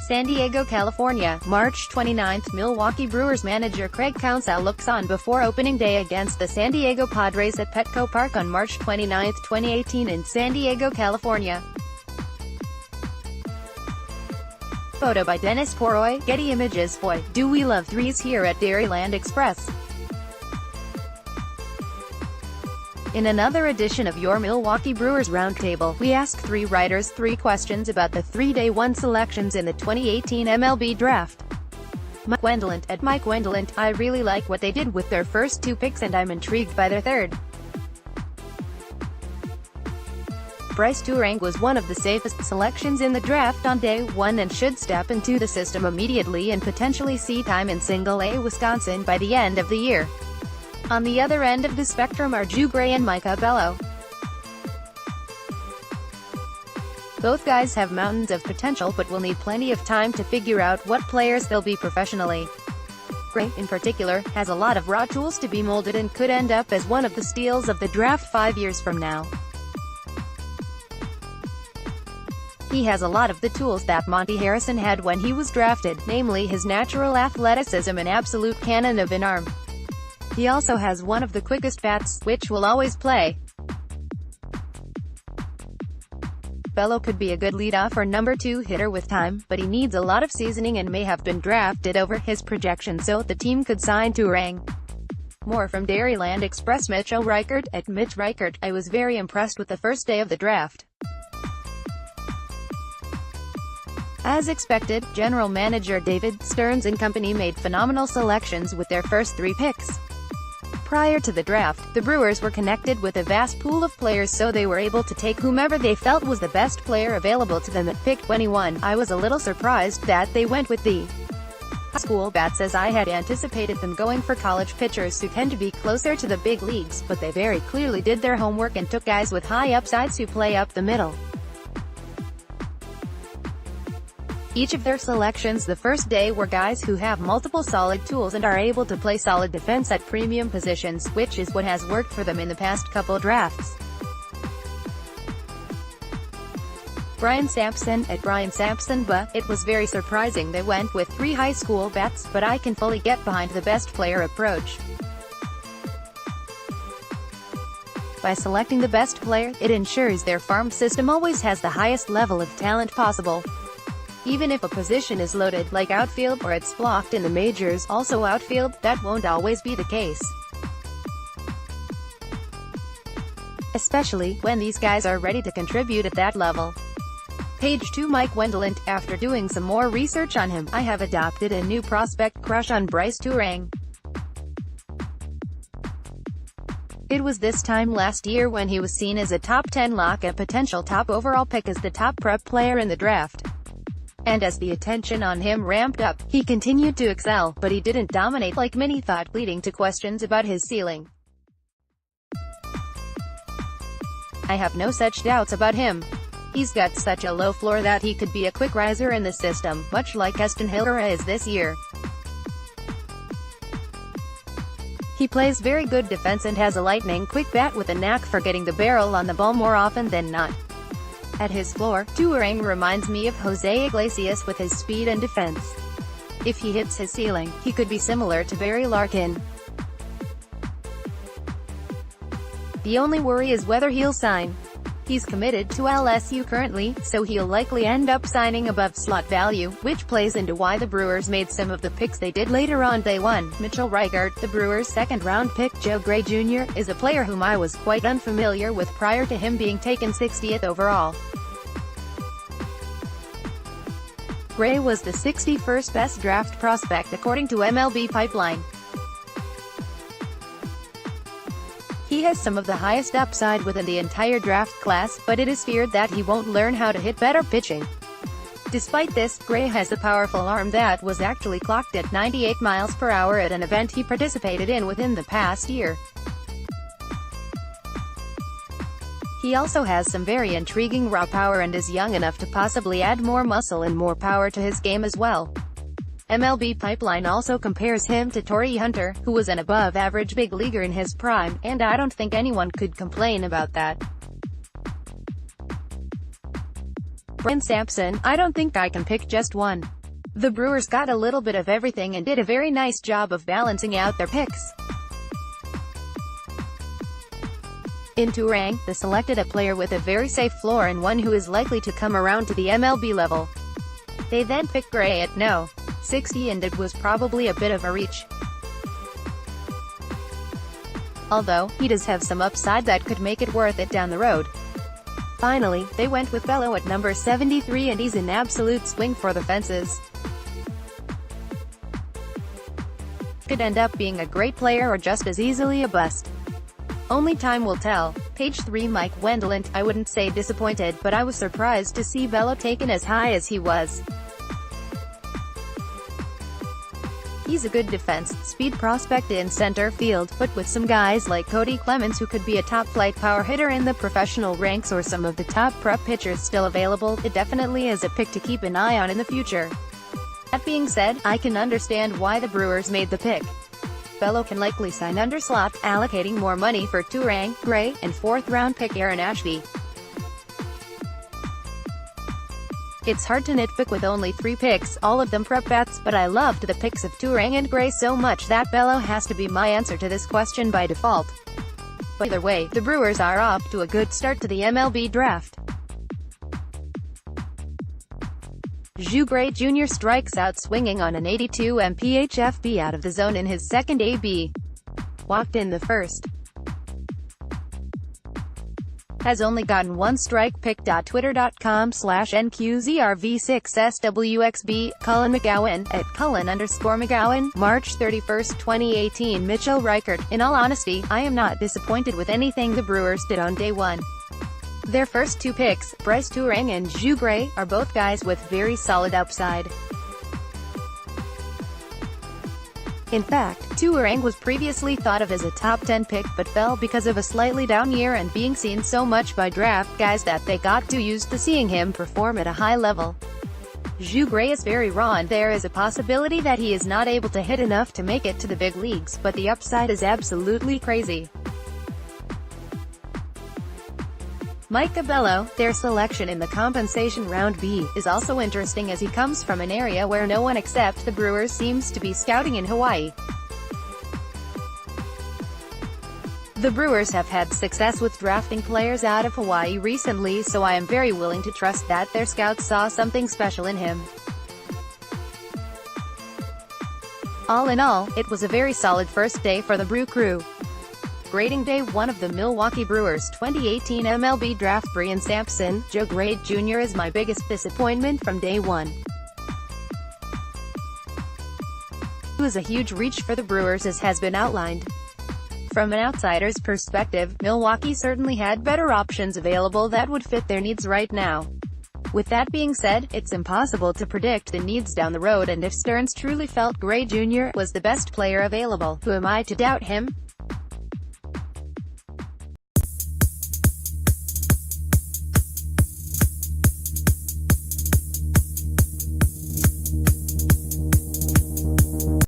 San Diego, California, March 29. Milwaukee Brewers manager Craig Counsell looks on before opening day against the San Diego Padres at PETCO Park on March 29, 2018 in San Diego, California. Photo by Denis Poroy, Getty Images. Boy, do we love threes here at Dairyland Express. In another edition of your Milwaukee Brewers roundtable, we ask three writers 3 questions about the 3-day 1 selections in the 2018 MLB Draft. Wendlandt. At Wendlandt, I really like what they did with their first 2 picks and I'm intrigued by their third. Brice Turang was one of the safest selections in the draft on day 1 and should step into the system immediately and potentially see time in Single-A Wisconsin by the end of the year. On the other end of the spectrum are Drew Gray and Micah Bello. Both guys have mountains of potential but will need plenty of time to figure out what players they'll be professionally. Gray, in particular, has a lot of raw tools to be molded and could end up as one of the steals of the draft 5 years from now. He has a lot of the tools that Monte Harrison had when he was drafted, namely his natural athleticism and absolute cannon of an arm. He also has one of the quickest bats, which will always play. Bello could be a good leadoff or number 2 hitter with time, but he needs a lot of seasoning and may have been drafted over his projection, so the team could sign Turang. More from Dairyland Express. Mitchell Reichert. At Mitch Reichert, I was very impressed with the first day of the draft. As expected, General Manager David Stearns and company made phenomenal selections with their first 3 picks. Prior to the draft, the Brewers were connected with a vast pool of players, so they were able to take whomever they felt was the best player available to them at pick 21. I was a little surprised that they went with the high school bats, as I had anticipated them going for college pitchers who tend to be closer to the big leagues, but they very clearly did their homework and took guys with high upsides who play up the middle. Each of their selections the first day were guys who have multiple solid tools and are able to play solid defense at premium positions, which is what has worked for them in the past couple drafts. Brian Sampson. At Brian Sampson. But it was very surprising they went with 3 high school bats, but I can fully get behind the best player approach. By selecting the best player, it ensures their farm system always has the highest level of talent possible. Even if a position is loaded, like outfield, or it's blocked in the majors, also outfield, that won't always be the case. Especially when these guys are ready to contribute at that level. Page 2. Wendlandt. After doing some more research on him, I have adopted a new prospect crush on Brice Turang. It was this time last year when he was seen as a top 10 lock and potential top overall pick as the top prep player in the draft. And as the attention on him ramped up, he continued to excel, but he didn't dominate like many thought, leading to questions about his ceiling. I have no such doubts about him. He's got such a low floor that he could be a quick riser in the system, much like Eston Hillera is this year. He plays very good defense and has a lightning-quick bat with a knack for getting the barrel on the ball more often than not. At his floor, Turang reminds me of Jose Iglesias with his speed and defense. If he hits his ceiling, he could be similar to Barry Larkin. The only worry is whether he'll sign. He's committed to LSU currently, so he'll likely end up signing above slot value, which plays into why the Brewers made some of the picks they did later on day 1. Mitchell Reichert. The Brewers' second-round pick, Joe Gray Jr., is a player whom I was quite unfamiliar with prior to him being taken 60th overall. Gray was the 61st best draft prospect according to MLB Pipeline. He has some of the highest upside within the entire draft class, but it is feared that he won't learn how to hit better pitching. Despite this, Gray has a powerful arm that was actually clocked at 98 miles per hour at an event he participated in within the past year. He also has some very intriguing raw power and is young enough to possibly add more muscle and more power to his game as well. MLB Pipeline also compares him to Torrey Hunter, who was an above-average big leaguer in his prime, and I don't think anyone could complain about that. Brian Sampson, I don't think I can pick just one. The Brewers got a little bit of everything and did a very nice job of balancing out their picks. In Turang, they selected a player with a very safe floor and one who is likely to come around to the MLB level. They then picked Gray at no. 60 and it was probably a bit of a reach. Although, he does have some upside that could make it worth it down the road. Finally, they went with Bello at number 73 and he's an absolute swing for the fences. Could end up being a great player or just as easily a bust. Only time will tell. Page 3 Mike Wendlandt, I wouldn't say disappointed, but I was surprised to see Bello taken as high as he was. He's a good defense, speed prospect in center field, but with some guys like Cody Clemens who could be a top-flight power hitter in the professional ranks or some of the top prep pitchers still available, it definitely is a pick to keep an eye on in the future. That being said, I can understand why the Brewers made the pick. Bello can likely sign under slot, allocating more money for Turang, Gray, and fourth-round pick Aaron Ashby. It's hard to nitpick with only 3 picks, all of them prep bats, but I loved the picks of Turang and Gray so much that Bello has to be my answer to this question by default. But either way, the Brewers are off to a good start to the MLB Draft. Zhu Gray Jr. strikes out swinging on an 82 mph FB out of the zone in his second AB. Walked in the first. Has only gotten one strike. Pick.twitter.com/NQZRV6SWXB, Cullen McGowan, at Cullen_McGowan, March 31, 2018 Mitchell Reichert, in all honesty, I am not disappointed with anything the Brewers did on day one. Their first 2 picks, Bryce Turang and Zhu Gray, are both guys with very solid upside. In fact, Turang was previously thought of as a top 10 pick but fell because of a slightly down year and being seen so much by draft guys that they got too used to seeing him perform at a high level. Zhu Gray is very raw and there is a possibility that he is not able to hit enough to make it to the big leagues, but the upside is absolutely crazy. Mike Bello, their selection in the compensation round B, is also interesting as he comes from an area where no one except the Brewers seems to be scouting in Hawaii. The Brewers have had success with drafting players out of Hawaii recently, so I am very willing to trust that their scouts saw something special in him. All in all, it was a very solid first day for the Brew Crew. Grading day 1 of the Milwaukee Brewers 2018 MLB Draft. Brian Sampson, Joe Gray Jr. is my biggest disappointment from day 1. It was a huge reach for the Brewers as has been outlined. From an outsider's perspective, Milwaukee certainly had better options available that would fit their needs right now. With that being said, it's impossible to predict the needs down the road, and if Stearns truly felt Gray Jr. was the best player available, who am I to doubt him?